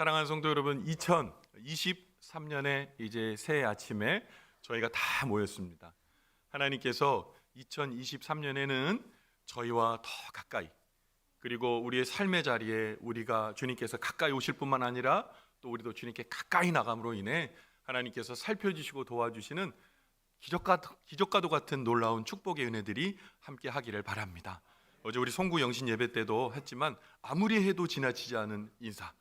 사랑하는 성도 여러분, 2023년에 이제 새해 아침에 저희가 다 모였습니다. 하나님께서 2023년에는 저희와 더 가까이, 그리고 우리의 삶의 자리에 우리가 주님께서 가까이 오실 뿐만 아니라 또 우리도 주님께 가까이 나감으로 인해 하나님께서 살펴주시고 도와주시는 기적과도 같은 놀라운 축복의 은혜들이 함께 하기를 바랍니다. 어제 우리 송구 영신 예배 때도 했지만 아무리 해도 지나치지 않은 인사,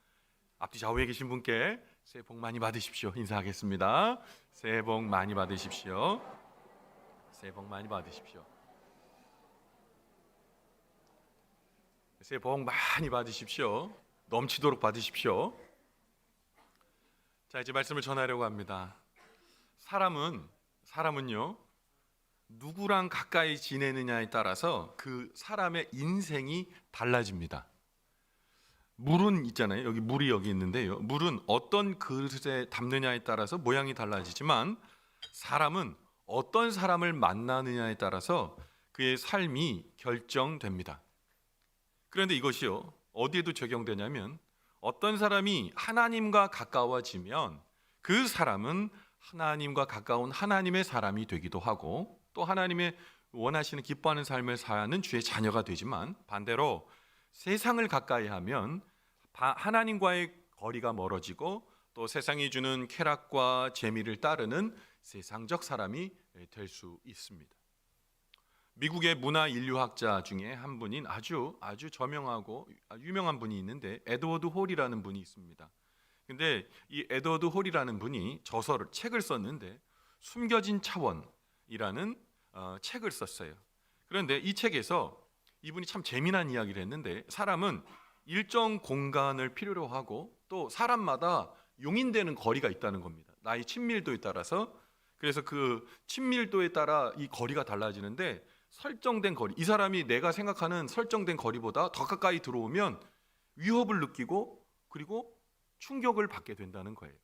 앞뒤 좌우에 계신 분께 새해 복 많이 받으십시오. 인사하겠습니다. 새해 복 많이 받으십시오. 새해 복 많이 받으십시오. 새해 복 많이 받으십시오. 넘치도록 받으십시오. 자, 이제 말씀을 전하려고 합니다. 사람은요, 누구랑 가까이 지내느냐에 따라서 그 사람의 인생이 달라집니다. 물은 있잖아요. 여기 물이 여기 있는데요. 물은 어떤 그릇에 담느냐에 따라서 모양이 달라지지만 사람은 어떤 사람을 만나느냐에 따라서 그의 삶이 결정됩니다. 그런데 이것이요, 어디에도 적용되냐면 어떤 사람이 하나님과 가까워지면 그 사람은 하나님과 가까운 하나님의 사람이 되기도 하고 또 하나님의 원하시는 기뻐하는 삶을 사는 주의 자녀가 되지만 반대로 세상을 가까이 하면 하나님과의 거리가 멀어지고 또 세상이 주는 쾌락과 재미를 따르는 세상적 사람이 될 수 있습니다. 미국의 문화 인류학자 중에 한 분인 아주 저명하고 유명한 분이 있는데 에드워드 홀이라는 분이 있습니다. 근데 이 에드워드 홀이라는 분이 책을 썼는데 숨겨진 차원이라는 책을 썼어요. 그런데 이 책에서 이분이 참 재미난 이야기를 했는데 사람은 일정 공간을 필요로 하고 또 사람마다 용인되는 거리가 있다는 겁니다. 나의 친밀도에 따라서. 그래서 그 친밀도에 따라 이 거리가 달라지는데 설정된 거리, 이 사람이 내가 생각하는 설정된 거리보다 더 가까이 들어오면 위협을 느끼고 그리고 충격을 받게 된다는 거예요.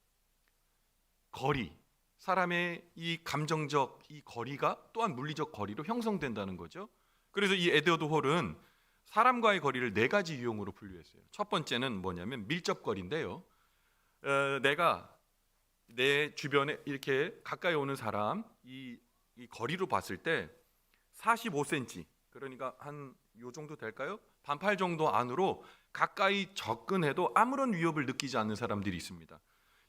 거리, 사람의 이 감정적 이 거리가 또한 물리적 거리로 형성된다는 거죠. 그래서 이 에드워드 홀은 사람과의 거리를 네 가지 유형으로 분류했어요. 첫 번째는 뭐냐면 밀접거리인데요. 내가 내 주변에 이렇게 가까이 오는 사람 이 거리로 봤을 때 45cm, 그러니까 한 요 정도 될까요? 반팔 정도 안으로 가까이 접근해도 아무런 위협을 느끼지 않는 사람들이 있습니다.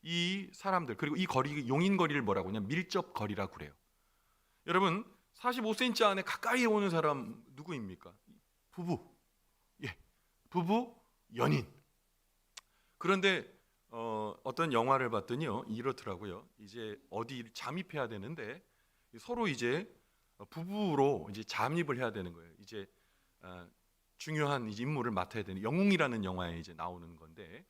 이 사람들, 그리고 이 거리, 용인 거리를 뭐라고 하냐, 밀접 거리라고 그래요. 여러분, 45cm 안에 가까이 오는 사람 누구입니까? 부부, 부부, 연인. 그런데 어떤 영화를 봤더니요, 이렇더라고요. 이제 어디 잠입해야 되는데 서로 이제 부부로 이제 잠입을 해야 되는 거예요. 이제 중요한 이제 임무를 맡아야 되는 영웅이라는 영화에 이제 나오는 건데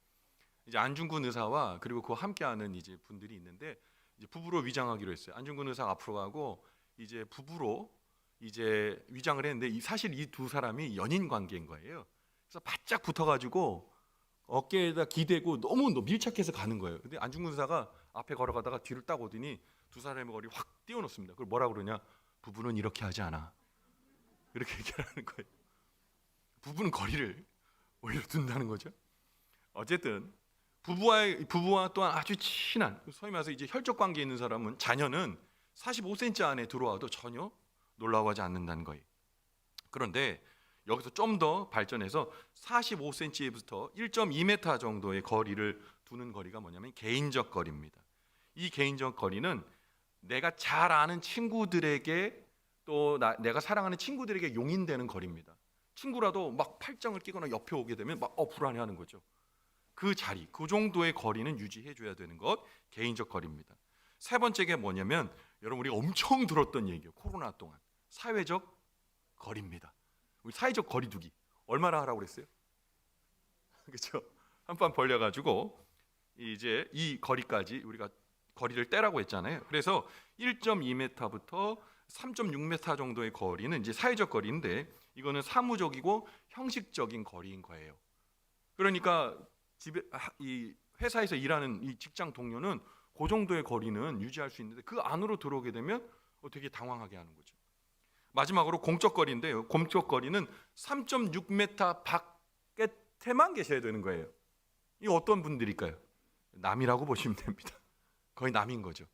이제 안중근 의사와 그리고 그와 함께하는 이제 분들이 있는데 이제 부부로 위장하기로 했어요. 안중근 의사가 앞으로 가고 이제 부부로 이제 위장을 했는데 사실 이 두 사람이 연인 관계인 거예요. 그래서 바짝 붙어가지고 어깨에다 기대고 너무 밀착해서 가는 거예요. 근데 안중근 의사가 앞에 걸어가다가 뒤를 딱 오더니 두 사람의 거리 확 띄워놓습니다. 그걸 뭐라 그러냐? 부부는 이렇게 하지 않아. 이렇게 얘기하는 거예요. 부부는 거리를 올려둔다는 거죠. 어쨌든 부부와 또한 아주 친한, 소위 말해서 이제 혈족 관계에 있는 사람은 자녀는 45cm 안에 들어와도 전혀 놀라워하지 않는다는 거예요. 그런데 여기서 좀 더 발전해서 45cm부터 1.2m 정도의 거리를 두는 거리가 뭐냐면 개인적 거리입니다. 이 개인적 거리는 내가 잘 아는 친구들에게 또 내가 사랑하는 친구들에게 용인되는 거리입니다. 친구라도 막 팔짱을 끼거나 옆에 오게 되면 막 불안해하는 거죠. 그 자리, 그 정도의 거리는 유지해줘야 되는 것, 개인적 거리입니다. 세 번째가 뭐냐면 여러분 우리가 엄청 들었던 얘기예요. 코로나 동안 사회적 거리입니다. 우리 사회적 거리두기 얼마나 하라고 그랬어요? 그렇죠? 한판 벌려가지고 이제 이 거리까지 우리가 거리를 떼라고 했잖아요. 그래서 1.2m부터 3.6m 정도의 거리는 이제 사회적 거리인데 이거는 사무적이고 형식적인 거리인 거예요. 그러니까 이 회사에서 일하는 이 직장 동료는 그 정도의 거리는 유지할 수 있는데 그 안으로 들어오게 되면 되게 당황하게 하는 거죠. 마지막으로 공적 거리인데요. 공적 거리는 3.6m 밖에만 계셔야 되는 거예요. 이 어떤 분들일까요? 남이라고 보시면 됩니다. 거의 남인 거죠.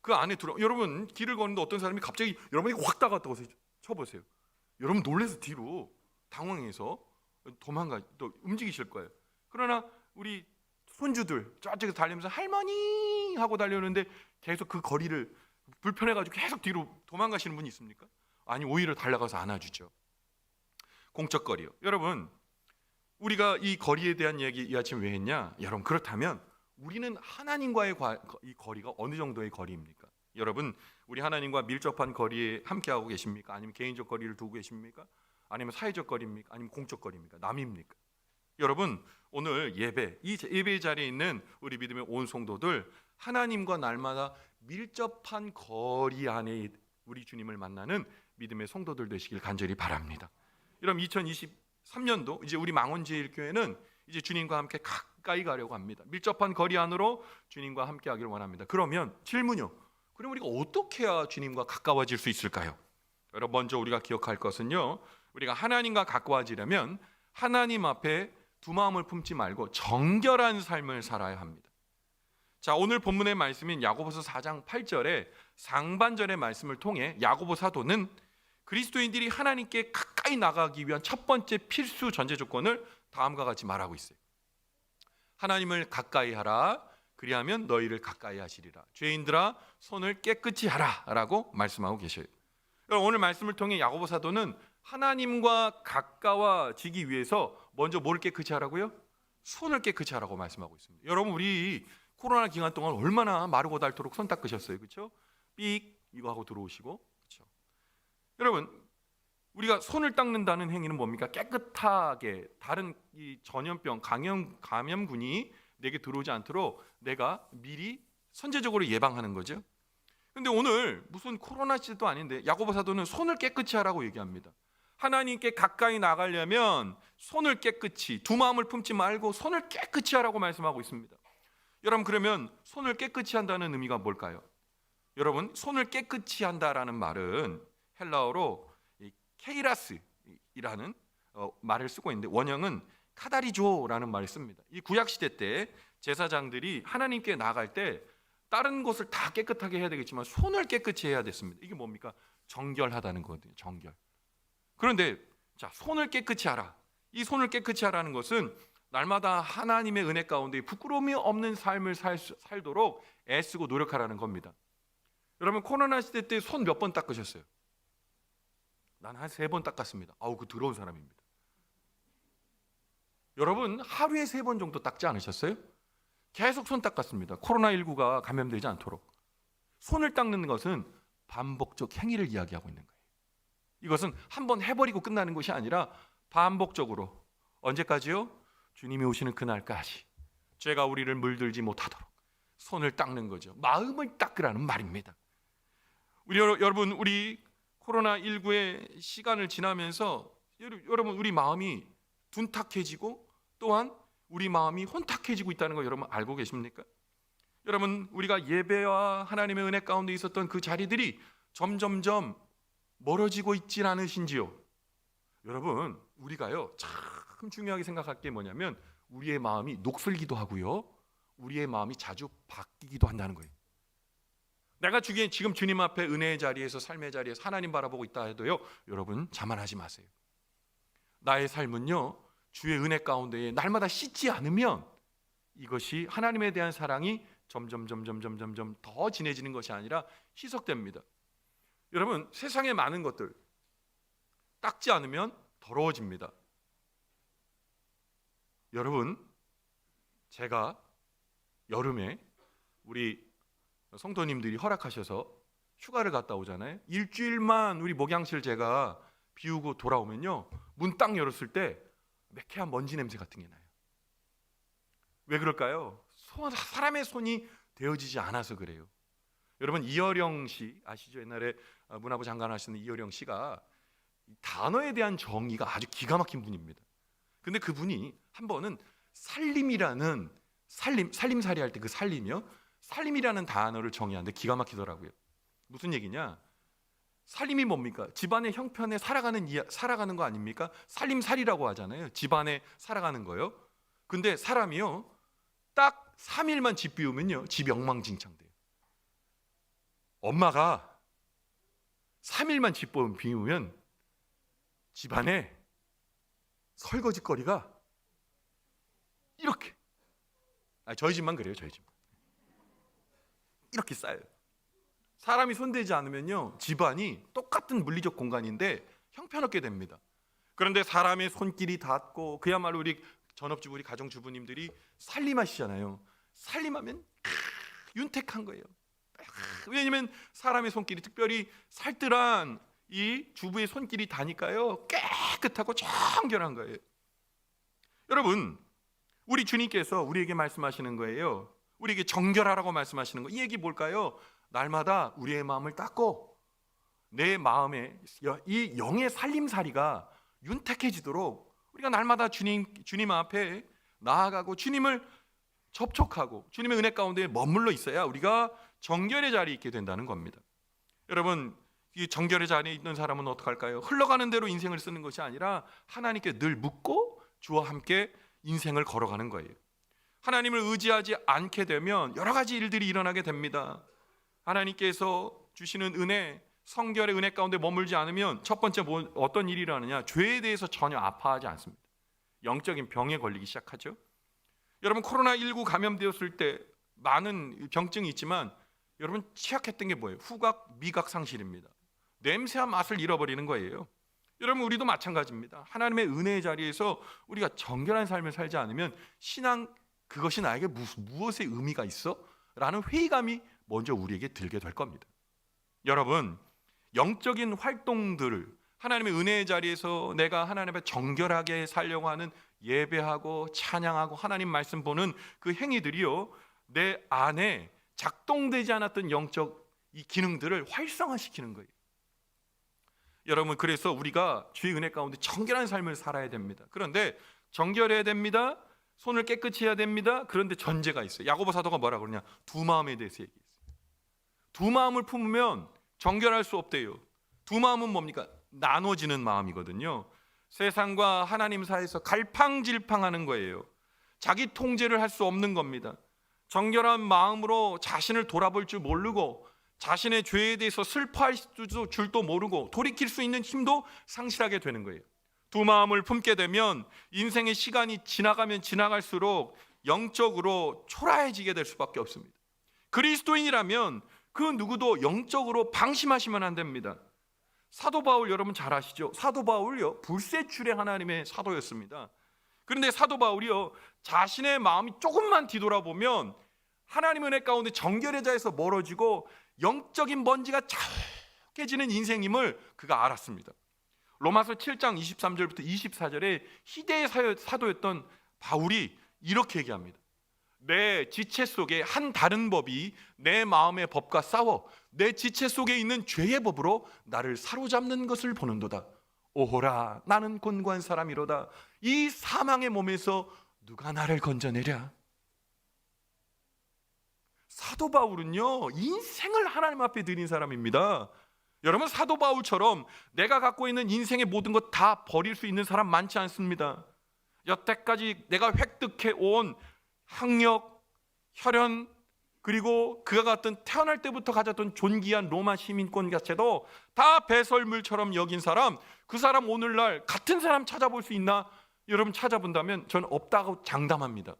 그 안에 여러분 길을 걷는데 어떤 사람이 갑자기 여러분이 확 다가왔다고 쳐보세요. 여러분 놀라서 뒤로 당황해서 또 움직이실 거예요. 그러나 우리 손주들 저쪽에서 달리면서 할머니 하고 달려오는데 계속 그 거리를 불편해가지고 계속 뒤로 도망가시는 분이 있습니까? 아니, 오히려 달려가서 안아주죠. 공적 거리요. 여러분, 우리가 이 거리에 대한 얘기 이 아침 왜 했냐? 여러분, 그렇다면 우리는 하나님과의 이 거리가 어느 정도의 거리입니까? 여러분, 우리 하나님과 밀접한 거리에 함께하고 계십니까? 아니면 개인적 거리를 두고 계십니까? 아니면 사회적 거리입니까? 아니면 공적 거리입니까? 남입니까? 여러분, 오늘 이 예배 자리에 있는 우리 믿음의 온 성도들, 하나님과 날마다 밀접한 거리 안에 우리 주님을 만나는 믿음의 성도들 되시길 간절히 바랍니다. 여러분, 2023년도 이제 우리 망원제일교회는 이제 주님과 함께 가까이 가려고 합니다. 밀접한 거리 안으로 주님과 함께 하기를 원합니다. 그러면 질문요. 그럼 우리가 어떻게 해야 주님과 가까워질 수 있을까요? 여러분, 먼저 우리가 기억할 것은요, 우리가 하나님과 가까워지려면 하나님 앞에 두 마음을 품지 말고 정결한 삶을 살아야 합니다. 자, 오늘 본문의 말씀인 야고보서 4장 8절에 상반절의 말씀을 통해 야고보 사도는 그리스도인들이 하나님께 가까이 나가기 위한 첫 번째 필수 전제 조건을 다음과 같이 말하고 있어요. 하나님을 가까이 하라. 그리하면 너희를 가까이 하시리라. 죄인들아, 손을 깨끗이 하라 라고 말씀하고 계셔요. 오늘 말씀을 통해 야고보 사도는 하나님과 가까워지기 위해서 먼저 뭘 깨끗이 하라고요? 손을 깨끗이 하라고 말씀하고 있습니다. 여러분, 우리 코로나 기간 동안 얼마나 마르고 닳도록 손 닦으셨어요, 그렇죠? 삑 이거 하고 들어오시고, 그렇죠? 여러분, 우리가 손을 닦는다는 행위는 뭡니까? 깨끗하게 다른 이 전염병, 감염군이 내게 들어오지 않도록 내가 미리 선제적으로 예방하는 거죠. 근데 오늘 무슨 코로나 시대도 아닌데 야고보 사도는 손을 깨끗이 하라고 얘기합니다. 하나님께 가까이 나가려면 손을 깨끗이, 두 마음을 품지 말고 손을 깨끗이 하라고 말씀하고 있습니다. 여러분, 그러면 손을 깨끗이 한다는 의미가 뭘까요? 여러분, 손을 깨끗이 한다라는 말은 헬라어로 케이라스이라는 말을 쓰고 있는데 원형은 카다리조라는 말을 씁니다. 이 구약 시대 때 제사장들이 하나님께 나갈 때 다른 것을 다 깨끗하게 해야 되겠지만 손을 깨끗이 해야 됐습니다. 이게 뭡니까? 정결하다는 거거든요. 정결. 그런데 자, 손을 깨끗이 하라. 이 손을 깨끗이 하라는 것은 날마다 하나님의 은혜 가운데 부끄러움이 없는 삶을 살도록 애쓰고 노력하라는 겁니다. 여러분, 코로나 시대 때 손 몇 번 닦으셨어요? 난 한 3번 닦았습니다. 아우, 그 더러운 사람입니다. 여러분, 하루에 3번 정도 닦지 않으셨어요? 계속 손 닦았습니다. 코로나19가 감염되지 않도록. 손을 닦는 것은 반복적 행위를 이야기하고 있는 거예요. 이것은 한번 해버리고 끝나는 것이 아니라 반복적으로, 언제까지요? 주님이 오시는 그날까지 죄가 우리를 물들지 못하도록 손을 닦는 거죠. 마음을 닦으라는 말입니다. 여러분, 우리 코로나19의 시간을 지나면서 여러분, 우리 마음이 둔탁해지고 또한 우리 마음이 혼탁해지고 있다는 거 여러분 알고 계십니까? 여러분, 우리가 예배와 하나님의 은혜 가운데 있었던 그 자리들이 점점점 멀어지고 있진 않으신지요? 여러분, 우리가요 참 중요하게 생각할 게 뭐냐면 우리의 마음이 녹슬기도 하고요, 우리의 마음이 자주 바뀌기도 한다는 거예요. 내가 지금 주님 앞에 은혜의 자리에서, 삶의 자리에서 하나님 바라보고 있다 해도요, 여러분 자만하지 마세요. 나의 삶은요 주의 은혜 가운데에 날마다 씻지 않으면 이것이 하나님에 대한 사랑이 점점 더 진해지는 것이 아니라 희석됩니다. 여러분, 세상의 많은 것들 닦지 않으면 더러워집니다. 여러분, 제가 여름에 우리 성도님들이 허락하셔서 휴가를 갔다 오잖아요. 일주일만 우리 목양실 제가 비우고 돌아오면요, 문 딱 열었을 때 매캐한 먼지 냄새 같은 게 나요. 왜 그럴까요? 사람의 손이 되어지지 않아서 그래요. 여러분, 이어령 씨 아시죠? 옛날에 문화부 장관 하시는 이어령 씨가 단어에 대한 정의가 아주 기가 막힌 분입니다. 근데 그분이 한 번은 살림이라는 살림살이 할 때 그 살림이요, 살림이라는 단어를 정의하는데 기가 막히더라고요. 무슨 얘기냐? 살림이 뭡니까? 집안의 형편에 살아가는 거 아닙니까? 살림살이라고 하잖아요. 집안에 살아가는 거요. 근데 사람이요, 딱 3일만 집 비우면요, 집이 엉망진창돼요. 엄마가 3일만 집 비우면 집안에 설거지거리가 이렇게, 저희 집만 그래요. 저희 집 이렇게 쌓여요. 사람이 손대지 않으면요, 집안이 똑같은 물리적 공간인데 형편없게 됩니다. 그런데 사람의 손길이 닿고, 그야말로 우리 전업주부, 우리 가정주부님들이 살림하시잖아요. 살림하면 윤택한 거예요. 왜냐면 사람의 손길이, 특별히 살뜰한 이 주부의 손길이 닿으니까요, 깨끗하고 정결한 거예요. 여러분, 우리 주님께서 우리에게 말씀하시는 거예요. 우리에게 정결하라고 말씀하시는 거. 이 얘기 뭘까요? 날마다 우리의 마음을 닦고 내 마음에 이 영의 살림살이가 윤택해지도록 우리가 날마다 주님 앞에 나아가고 주님을 접촉하고 주님의 은혜 가운데 머물러 있어야 우리가 정결의 자리에 있게 된다는 겁니다. 여러분, 이 정결의 자리에 있는 사람은 어떡할까요? 흘러가는 대로 인생을 쓰는 것이 아니라 하나님께 늘 묻고 주와 함께 인생을 걸어가는 거예요. 하나님을 의지하지 않게 되면 여러 가지 일들이 일어나게 됩니다. 하나님께서 주시는 은혜, 성결의 은혜 가운데 머물지 않으면 첫 번째 어떤 일이 일어나느냐? 죄에 대해서 전혀 아파하지 않습니다. 영적인 병에 걸리기 시작하죠. 여러분, 코로나19 감염되었을 때 많은 병증이 있지만 여러분, 취약했던 게 뭐예요? 후각, 미각 상실입니다. 냄새와 맛을 잃어버리는 거예요. 여러분, 우리도 마찬가지입니다. 하나님의 은혜의 자리에서 우리가 정결한 삶을 살지 않으면 신앙, 그것이 나에게 무엇의 의미가 있어? 라는 회의감이 먼저 우리에게 들게 될 겁니다. 여러분, 영적인 활동들을, 하나님의 은혜의 자리에서 내가 하나님 앞에 정결하게 살려고 하는 예배하고 찬양하고 하나님 말씀 보는 그 행위들이요, 내 안에 작동되지 않았던 영적 이 기능들을 활성화시키는 거예요. 여러분, 그래서 우리가 주의 은혜 가운데 정결한 삶을 살아야 됩니다. 그런데 정결해야 됩니다. 손을 깨끗이 해야 됩니다. 그런데 전제가 있어요. 야고보 사도가 뭐라 그러냐? 두 마음에 대해서 얘기했어요. 두 마음을 품으면 정결할 수 없대요. 두 마음은 뭡니까? 나눠지는 마음이거든요. 세상과 하나님 사이에서 갈팡질팡하는 거예요. 자기 통제를 할 수 없는 겁니다. 정결한 마음으로 자신을 돌아볼 줄 모르고 자신의 죄에 대해서 슬퍼할 줄도 모르고 돌이킬 수 있는 힘도 상실하게 되는 거예요. 두 마음을 품게 되면 인생의 시간이 지나가면 지나갈수록 영적으로 초라해지게 될 수밖에 없습니다. 그리스도인이라면 그 누구도 영적으로 방심하시면 안 됩니다. 사도 바울 여러분 잘 아시죠? 사도 바울요, 불세출의 하나님의 사도였습니다. 그런데 사도 바울이요, 자신의 마음이 조금만 뒤돌아보면 하나님 은혜 가운데 정결의 자에서 멀어지고 영적인 먼지가 척해지는 인생임을 그가 알았습니다. 로마서 7장 23절부터 24절에 희대의 사도였던 바울이 이렇게 얘기합니다. 내 지체 속에 한 다른 법이 내 마음의 법과 싸워 내 지체 속에 있는 죄의 법으로 나를 사로잡는 것을 보는도다. 오호라, 나는 곤고한 사람이로다. 이 사망의 몸에서 누가 나를 건져내랴. 사도 바울은요, 인생을 하나님 앞에 드린 사람입니다. 여러분, 사도 바울처럼 내가 갖고 있는 인생의 모든 것 다 버릴 수 있는 사람 많지 않습니다. 여태까지 내가 획득해 온 학력, 혈연, 그리고 그가 갖던 태어날 때부터 가졌던 존귀한 로마 시민권 자체도 다 배설물처럼 여긴 사람, 그 사람 오늘날 같은 사람 찾아볼 수 있나? 여러분, 찾아본다면 저는 없다고 장담합니다.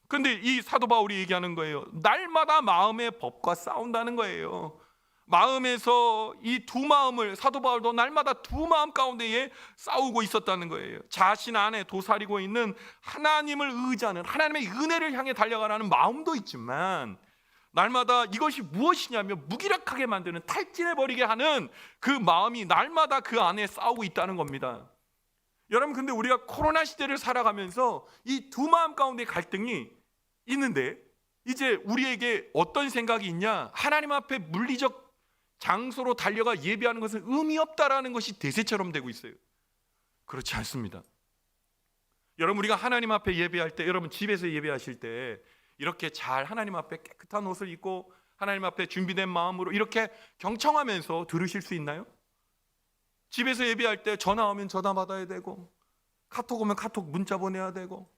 그런데 이 사도 바울이 얘기하는 거예요. 날마다 마음의 법과 싸운다는 거예요. 마음에서 이 두 마음을, 사도 바울도 날마다 두 마음 가운데에 싸우고 있었다는 거예요. 자신 안에 도사리고 있는 하나님을 의지하는, 하나님의 은혜를 향해 달려가라는 마음도 있지만 날마다 이것이 무엇이냐면 무기력하게 만드는, 탈진해버리게 하는 그 마음이 날마다 그 안에 싸우고 있다는 겁니다. 여러분, 근데 우리가 코로나 시대를 살아가면서 이 두 마음 가운데 갈등이 있는데 이제 우리에게 어떤 생각이 있냐? 하나님 앞에 물리적 장소로 달려가 예배하는 것은 의미 없다라는 것이 대세처럼 되고 있어요. 그렇지 않습니다. 여러분, 우리가 하나님 앞에 예배할 때, 여러분 집에서 예배하실 때 이렇게 잘 하나님 앞에 깨끗한 옷을 입고 하나님 앞에 준비된 마음으로 이렇게 경청하면서 들으실 수 있나요? 집에서 예배할 때 전화 오면 전화 받아야 되고, 카톡 오면 카톡 문자 보내야 되고,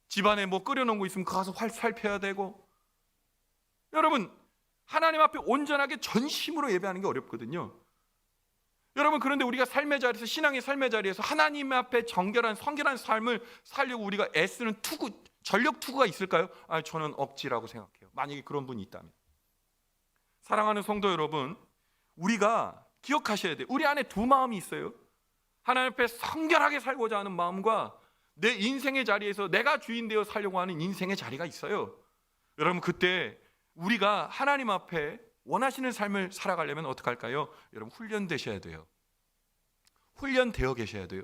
집안에 뭐 끓여놓은 거 있으면 가서 살펴야 되고. 여러분, 하나님 앞에 온전하게 전심으로 예배하는 게 어렵거든요. 여러분, 그런데 우리가 삶의 자리에서, 신앙의 삶의 자리에서 하나님 앞에 정결한 성결한 삶을 살려고 우리가 애쓰는 전력 투구가 있을까요? 저는 억지라고 생각해요. 만약에 그런 분이 있다면. 사랑하는 성도 여러분, 우리가 기억하셔야 돼요. 우리 안에 두 마음이 있어요. 하나님 앞에 성결하게 살고자 하는 마음과 내 인생의 자리에서 내가 주인 되어 살려고 하는 인생의 자리가 있어요. 여러분, 그때 우리가 하나님 앞에 원하시는 삶을 살아가려면 어떻게 할까요? 여러분, 훈련되셔야 돼요. 훈련되어 계셔야 돼요.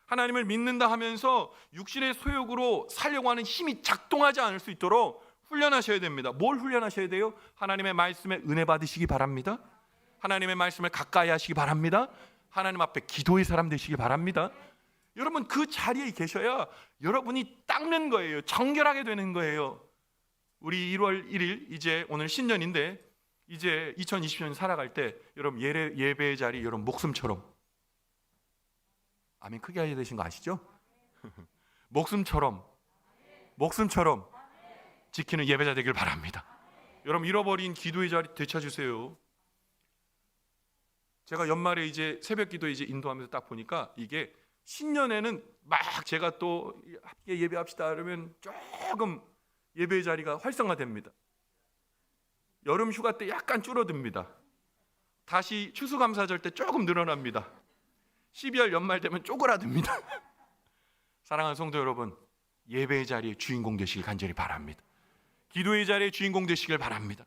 하나님을 믿는다 하면서 육신의 소욕으로 살려고 하는 힘이 작동하지 않을 수 있도록 훈련하셔야 됩니다. 뭘 훈련하셔야 돼요? 하나님의 말씀에 은혜 받으시기 바랍니다. 하나님의 말씀을 가까이 하시기 바랍니다. 하나님 앞에 기도의 사람 되시기 바랍니다. 여러분, 그 자리에 계셔야 여러분이 닦는 거예요. 정결하게 되는 거예요. 우리 1월 1일 이제 오늘 신년인데, 이제 2020년 살아갈 때 여러분 예배의 자리 여러분 목숨처럼, 아멘 크게 해야 되신 거 아시죠? 목숨처럼 지키는 예배자 되길 바랍니다. 여러분, 잃어버린 기도의 자리 되찾으세요. 제가 연말에 이제 새벽 기도 이제 인도하면서 딱 보니까 이게 신년에는 막 제가 또 함께 예배합시다 그러면 조금 예배의 자리가 활성화됩니다. 여름 휴가 때 약간 줄어듭니다. 다시 추수감사절 때 조금 늘어납니다. 12월 연말 되면 쪼그라듭니다. 사랑하는 성도 여러분, 예배의 자리에 주인공 되시길 간절히 바랍니다. 기도의 자리에 주인공 되시길 바랍니다.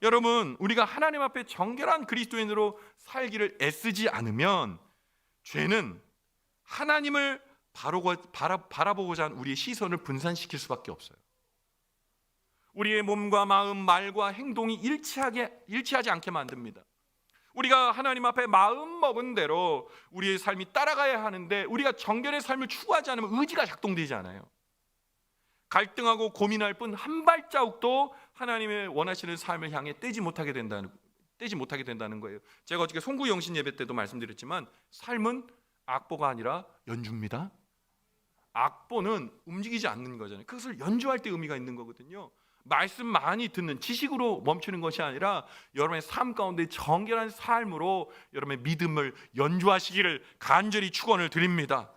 여러분, 우리가 하나님 앞에 정결한 그리스도인으로 살기를 애쓰지 않으면 죄는 하나님을 바라보고자 하는 우리의 시선을 분산시킬 수밖에 없어요. 우리의 몸과 마음, 말과 행동이 일치하지 않게 만듭니다. 우리가 하나님 앞에 마음 먹은 대로 우리의 삶이 따라가야 하는데, 우리가 정결의 삶을 추구하지 않으면 의지가 작동되지 않아요. 갈등하고 고민할 뿐 한 발자국도 하나님의 원하시는 삶을 향해 떼지 못하게 된다는 거예요. 제가 어저께 송구영신 예배 때도 말씀드렸지만, 삶은 악보가 아니라 연주입니다. 악보는 움직이지 않는 거잖아요. 그것을 연주할 때 의미가 있는 거거든요. 말씀 많이 듣는 지식으로 멈추는 것이 아니라 여러분의 삶 가운데 정결한 삶으로 여러분의 믿음을 연주하시기를 간절히 축원을 드립니다.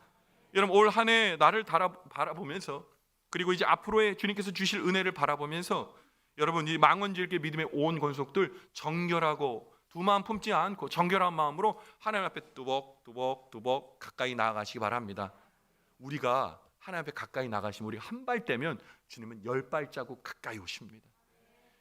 여러분, 올 한 해 나를 바라보면서, 그리고 이제 앞으로의 주님께서 주실 은혜를 바라보면서, 여러분 이 망원질게 믿음의 온 권속들 정결하고 두 마음 품지 않고 정결한 마음으로 하나님 앞에 뚜벅뚜벅 가까이 나아가시기 바랍니다. 우리가 하나님 앞에 가까이 나가시면, 우리가 한 발 떼면 주님은 10발자국 가까이 오십니다.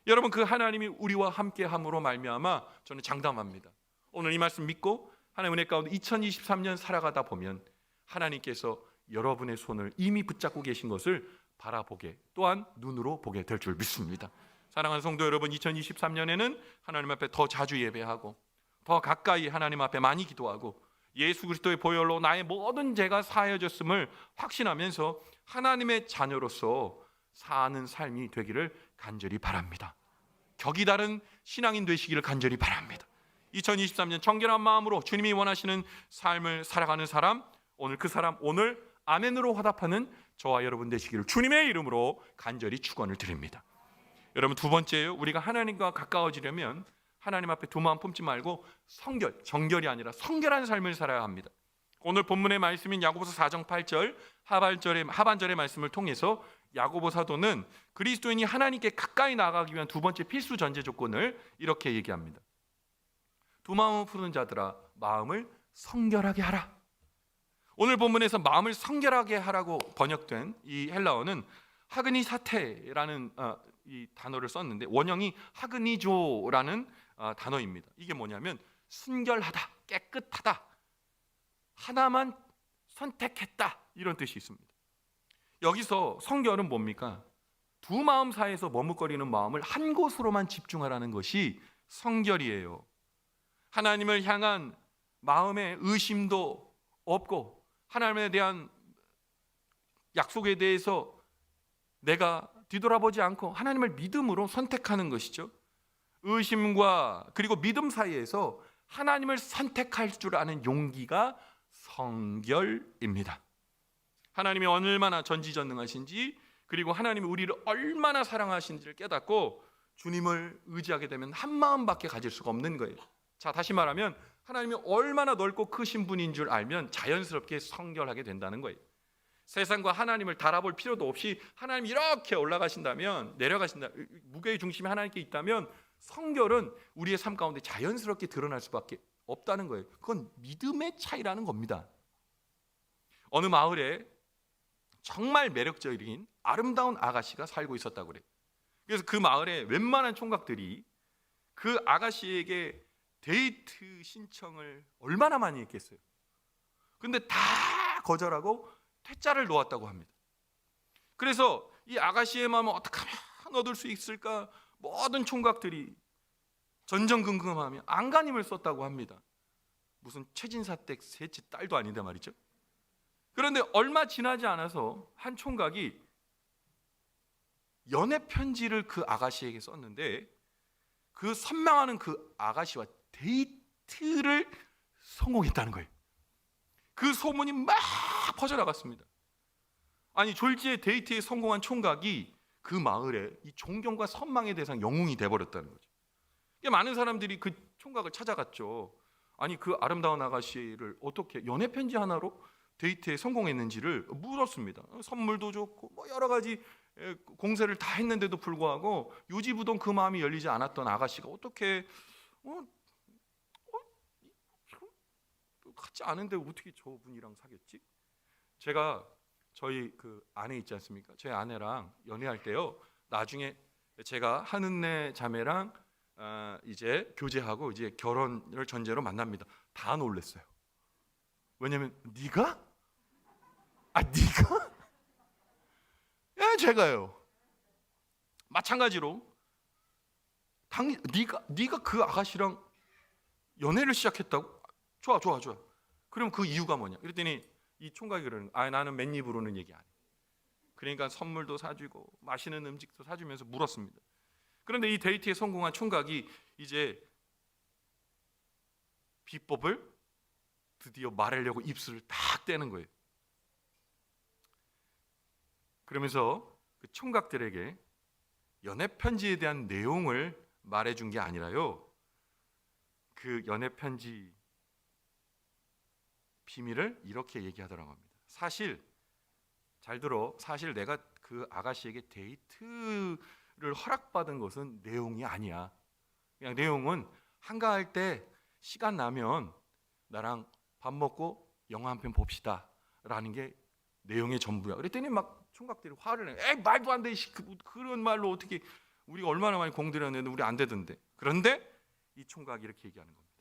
여러분, 그 하나님이 우리와 함께함으로 말미암아 저는 장담합니다. 오늘 이 말씀 믿고 하나님 은혜 가운데 2023년 살아가다 보면 하나님께서 여러분의 손을 이미 붙잡고 계신 것을 바라보게, 또한 눈으로 보게 될 줄 믿습니다. 사랑하는 성도 여러분, 2023년에는 하나님 앞에 더 자주 예배하고 더 가까이 하나님 앞에 많이 기도하고 예수 그리스도의 보혈로 나의 모든 죄가 사하여졌음을 확신하면서 하나님의 자녀로서 사는 삶이 되기를 간절히 바랍니다. 격이 다른 신앙인 되시기를 간절히 바랍니다. 2023년 정결한 마음으로 주님이 원하시는 삶을 살아가는 사람, 오늘 아멘으로 화답하는 저와 여러분 되시기를 주님의 이름으로 간절히 축원을 드립니다. 여러분, 두 번째요, 우리가 하나님과 가까워지려면 하나님 앞에 두 마음 품지 말고 정결이 아니라 성결한 삶을 살아야 합니다. 오늘 본문의 말씀인 야고보서 4장 8절 하반절의 말씀을 통해서 야고보 사도는 그리스도인이 하나님께 가까이 나아가기 위한 두 번째 필수 전제 조건을 이렇게 얘기합니다. 두 마음을 푸는 자들아, 마음을 성결하게 하라. 오늘 본문에서 마음을 성결하게 하라고 번역된 이 헬라어는 하그니사테라는 이 단어를 썼는데, 원형이 하그니조라는 단어입니다. 이게 뭐냐면 순결하다, 깨끗하다, 하나만 선택했다, 이런 뜻이 있습니다. 여기서 성결은 뭡니까? 두 마음 사이에서 머뭇거리는 마음을 한 곳으로만 집중하라는 것이 성결이에요. 하나님을 향한 마음의 의심도 없고 하나님에 대한 약속에 대해서 내가 뒤돌아보지 않고 하나님을 믿음으로 선택하는 것이죠. 의심과 그리고 믿음 사이에서 하나님을 선택할 줄 아는 용기가 성결입니다. 하나님이 얼마나 전지전능하신지, 그리고 하나님이 우리를 얼마나 사랑하신지를 깨닫고 주님을 의지하게 되면 한 마음밖에 가질 수가 없는 거예요. 자, 다시 말하면 하나님이 얼마나 넓고 크신 분인 줄 알면 자연스럽게 성결하게 된다는 거예요. 세상과 하나님을 달아볼 필요도 없이 하나님이 이렇게 올라가신다면, 내려가신다, 무게의 중심이 하나님께 있다면 성결은 우리의 삶 가운데 자연스럽게 드러날 수밖에 없다는 거예요. 그건 믿음의 차이라는 겁니다. 어느 마을에 정말 매력적인 아름다운 아가씨가 살고 있었다고 그래요. 그래서 그 마을에 웬만한 총각들이 그 아가씨에게 데이트 신청을 얼마나 많이 했겠어요. 근데 다 거절하고 퇴짜를 놓았다고 합니다. 그래서 이 아가씨의 마음을 어떻게 하면 얻을 수 있을까, 모든 총각들이 전전긍긍하며 안간힘을 썼다고 합니다. 무슨 최진사댁 셋째 딸도 아닌데 말이죠. 그런데 얼마 지나지 않아서 한 총각이 연애 편지를 그 아가씨에게 썼는데, 그 선망하는 그 아가씨와 데이트를 성공했다는 거예요. 그 소문이 막 퍼져나갔습니다. 아니, 졸지에 데이트에 성공한 총각이 그 마을에 이 존경과 선망의 대상, 영웅이 돼버렸다는 거죠. 많은 사람들이 그 총각을 찾아갔죠. 아니, 그 아름다운 아가씨를 어떻게 연애 편지 하나로 데이트에 성공했는지를 물었습니다. 선물도 줬고 뭐 여러 가지 공세를 다 했는데도 불구하고 요지부동 그 마음이 열리지 않았던 아가씨가 어떻게 같지 않은데 어떻게 저분이랑 사귀었지? 제가 저희 그 아내 있지 않습니까? 제 아내랑 연애할 때요, 나중에 제가 하는네 자매랑 이제 교제하고 이제 결혼을 전제로 만납니다. 다 놀랬어요. 왜냐면 네가? 네가? 예, 제가요. 마찬가지로 네가 그 아가씨랑 연애를 시작했다고? 좋아. 그럼 그 이유가 뭐냐? 그랬더니 이 총각이 그러는 거예요. 나는 맨입으로는 얘기 안 해. 그러니까 선물도 사주고 맛있는 음식도 사주면서 물었습니다. 그런데 이 데이트에 성공한 총각이 이제 비법을 드디어 말하려고 입술을 딱 떼는 거예요. 그러면서 그 총각들에게 연애 편지에 대한 내용을 말해준 게 아니라요, 그 연애 편지 비밀을 이렇게 얘기하더라고 합니다. 사실 잘 들어, 사실 내가 그 아가씨에게 데이트를 허락받은 것은 내용이 아니야. 그냥 내용은 한가할 때 시간 나면 나랑 밥 먹고 영화 한 편 봅시다 라는 게 내용의 전부야. 그랬더니 막 총각들이 화를 내. 에이, 말도 안 돼. 그런 말로 어떻게, 우리가 얼마나 많이 공들였는데 우리 안 되던데. 그런데 이 총각이 이렇게 얘기하는 겁니다.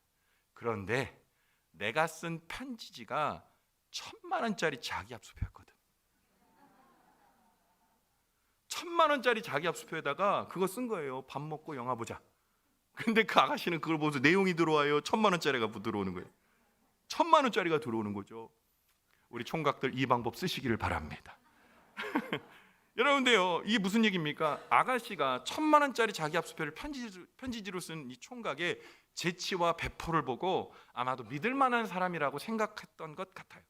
그런데 내가 쓴 편지지가 1,000만 원짜리 자기 압수표였거든. 1,000만 원짜리 자기 압수표에다가 그거 쓴 거예요. 밥 먹고 영화 보자. 근데 그 아가씨는 그걸 보면서 내용이 들어와요. 1,000만 원짜리가 들어오는 거예요. 1,000만 원짜리가 들어오는 거죠. 우리 총각들 이 방법 쓰시기를 바랍니다. 여러분들요, 이게 무슨 얘기입니까? 아가씨가 1,000만 원짜리 자기 압수표를 편지지로 쓴 이 총각의 재치와 배포를 보고 아마도 믿을 만한 사람이라고 생각했던 것 같아요.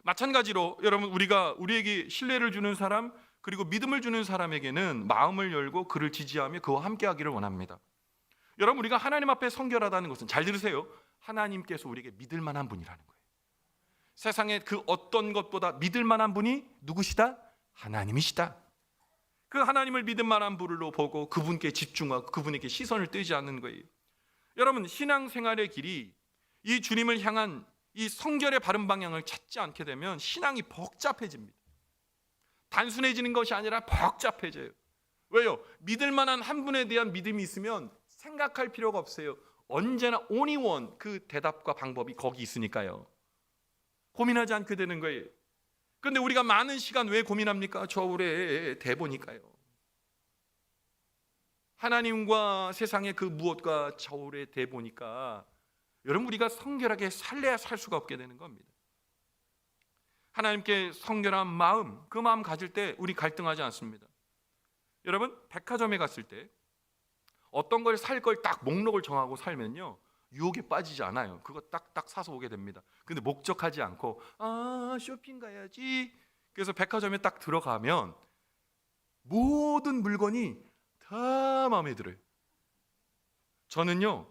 마찬가지로 여러분, 우리에게 신뢰를 주는 사람, 그리고 믿음을 주는 사람에게는 마음을 열고 그를 지지하며 그와 함께하기를 원합니다. 여러분, 우리가 하나님 앞에 성결하다는 것은, 잘 들으세요, 하나님께서 우리에게 믿을 만한 분이라는 거예요. 세상에 그 어떤 것보다 믿을 만한 분이 누구시다? 하나님이시다. 그 하나님을 믿을 만한 분으로 보고 그분께 집중하고 그분에게 시선을 떼지 않는 거예요. 여러분, 신앙생활의 길이 이 주님을 향한 이 성결의 바른 방향을 찾지 않게 되면 신앙이 복잡해집니다. 단순해지는 것이 아니라 복잡해져요. 왜요? 믿을 만한 한 분에 대한 믿음이 있으면 생각할 필요가 없어요. 언제나 only one, 그 대답과 방법이 거기 있으니까요. 고민하지 않게 되는 거예요. 그런데 우리가 많은 시간 왜 고민합니까? 저울에 대보니까요. 하나님과 세상의 그 무엇과 저울에 대보니까 여러분, 우리가 성결하게 살래야 살 수가 없게 되는 겁니다. 하나님께 성결한 마음, 그 마음 가질 때 우리 갈등하지 않습니다. 여러분, 백화점에 갔을 때 어떤 걸 살 걸 딱 목록을 정하고 살면요, 유혹에 빠지지 않아요. 그거 딱딱 사서 오게 됩니다. 근데 목적하지 않고 쇼핑 가야지. 그래서 백화점에 딱 들어가면 모든 물건이 다 마음에 들어요. 저는요,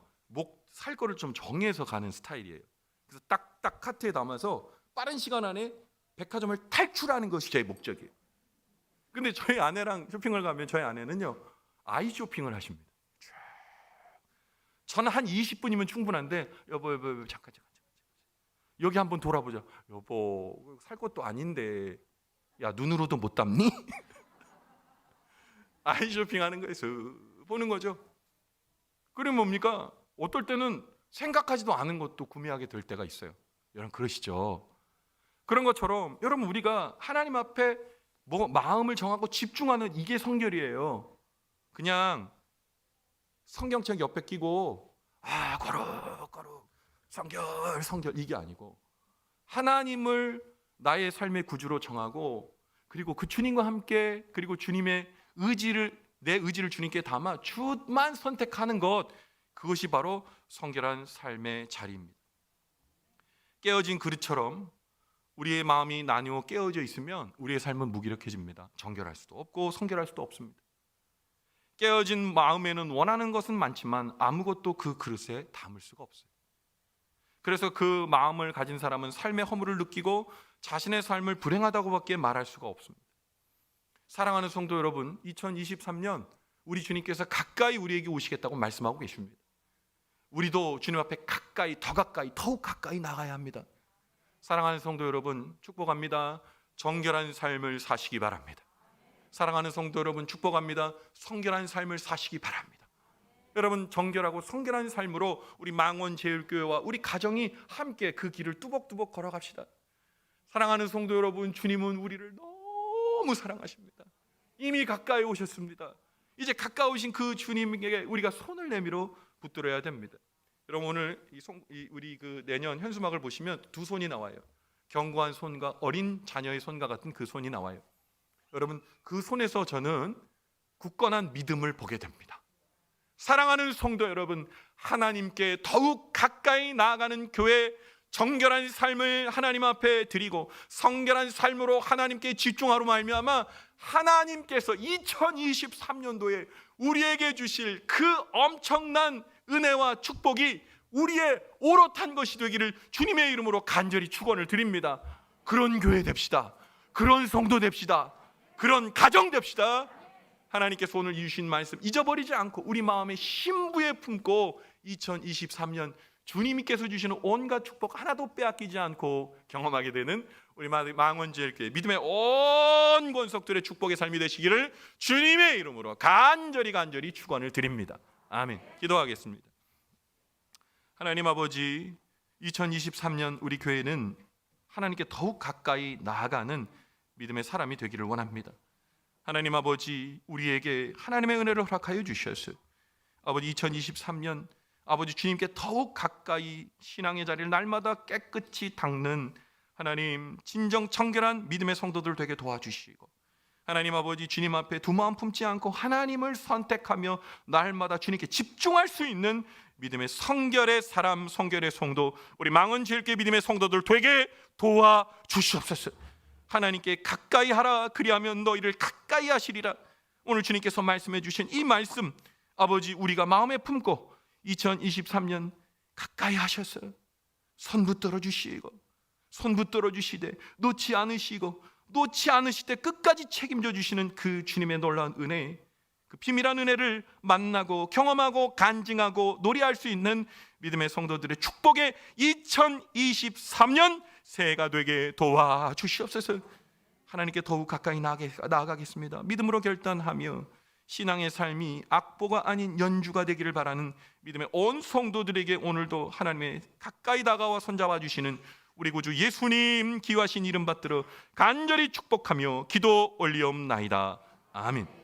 살 거를 좀 정해서 가는 스타일이에요. 그래서 딱딱 카트에 담아서 빠른 시간 안에 백화점을 탈출하는 것이 제 목적이에요. 근데 저희 아내랑 쇼핑을 가면 저희 아내는요, 아이 쇼핑을 하십니다. 저는 한 20분이면 충분한데, 여보 잠깐 여기 한번 돌아보자. 여보, 살 것도 아닌데 야, 눈으로도 못 담니? 아이 쇼핑하는 거에서 보는 거죠. 그러면 뭡니까? 어떨 때는 생각하지도 않은 것도 구매하게 될 때가 있어요. 여러분 그러시죠? 그런 것처럼 여러분, 우리가 하나님 앞에 마음을 정하고 집중하는, 이게 성결이에요. 그냥 성경책 옆에 끼고 거룩 성결 이게 아니고, 하나님을 나의 삶의 구주로 정하고, 그리고 그 주님과 함께, 그리고 주님의 내 의지를 주님께 담아 주만 선택하는 것, 그것이 바로 성결한 삶의 자리입니다. 깨어진 그릇처럼 우리의 마음이 나뉘어 깨어져 있으면 우리의 삶은 무기력해집니다. 정결할 수도 없고 성결할 수도 없습니다. 깨어진 마음에는 원하는 것은 많지만 아무것도 그 그릇에 담을 수가 없어요. 그래서 그 마음을 가진 사람은 삶의 허물을 느끼고 자신의 삶을 불행하다고밖에 말할 수가 없습니다. 사랑하는 성도 여러분, 2023년 우리 주님께서 가까이 우리에게 오시겠다고 말씀하고 계십니다. 우리도 주님 앞에 더욱 가까이 나가야 합니다. 사랑하는 성도 여러분, 축복합니다. 정결한 삶을 사시기 바랍니다. 사랑하는 성도 여러분, 축복합니다. 성결한 삶을 사시기 바랍니다. 여러분, 정결하고 성결한 삶으로 우리 망원제일교회와 우리 가정이 함께 그 길을 뚜벅뚜벅 걸어갑시다. 사랑하는 성도 여러분, 주님은 우리를 너무 사랑하십니다. 이미 가까이 오셨습니다. 이제 가까우신 그 주님에게 우리가 손을 내밀어 붙들어야 됩니다. 여러분, 오늘 우리 내년 현수막을 보시면 두 손이 나와요. 견고한 손과 어린 자녀의 손과 같은 그 손이 나와요. 여러분, 그 손에서 저는 굳건한 믿음을 보게 됩니다. 사랑하는 성도 여러분, 하나님께 더욱 가까이 나아가는 교회, 정결한 삶을 하나님 앞에 드리고 성결한 삶으로 하나님께 집중하러 말미암아 하나님께서 2023년도에 우리에게 주실 그 엄청난 은혜와 축복이 우리의 오롯한 것이 되기를 주님의 이름으로 간절히 축원을 드립니다. 그런 교회 됩시다. 그런 성도 됩시다. 그런 가정 됩시다. 하나님께서 오늘 주신 말씀 잊어버리지 않고 우리 마음에 심부에 품고 2023년 주님께서 주시는 온갖 축복 하나도 빼앗기지 않고 경험하게 되는 우리 망원제일교회 믿음의 온 권속들의 축복의 삶이 되시기를 주님의 이름으로 간절히 축원을 드립니다. 아멘. 기도하겠습니다. 하나님 아버지, 2023년 우리 교회는 하나님께 더욱 가까이 나아가는 믿음의 사람이 되기를 원합니다. 하나님 아버지, 우리에게 하나님의 은혜를 허락하여 주셨어요. 아버지, 2023년 아버지 주님께 더욱 가까이 신앙의 자리를 날마다 깨끗이 닦는 하나님 진정 청결한 믿음의 성도들 되게 도와주시고, 하나님 아버지 주님 앞에 두 마음 품지 않고 하나님을 선택하며 날마다 주님께 집중할 수 있는 믿음의 성결의 사람, 성결의 성도, 우리 망원제일교회 믿음의 성도들 되게 도와주시옵소서. 하나님께 가까이 하라, 그리하면 너희를 가까이 하시리라. 오늘 주님께서 말씀해 주신 이 말씀 아버지 우리가 마음에 품고 2023년 가까이 하셨어요. 손 붙들어 주시되 놓지 않으실 때 끝까지 책임져 주시는 그 주님의 놀라운 은혜, 그 비밀한 은혜를 만나고 경험하고 간증하고 노래할 수 있는 믿음의 성도들의 축복의 2023년 새해가 되게 도와주시옵소서. 하나님께 더욱 가까이 나아가겠습니다. 믿음으로 결단하며 신앙의 삶이 악보가 아닌 연주가 되기를 바라는 믿음의 온 성도들에게 오늘도 하나님의 가까이 다가와 손잡아 주시는 우리 구주 예수님 귀하신 이름 받들어 간절히 축복하며 기도 올리옵나이다. 아멘.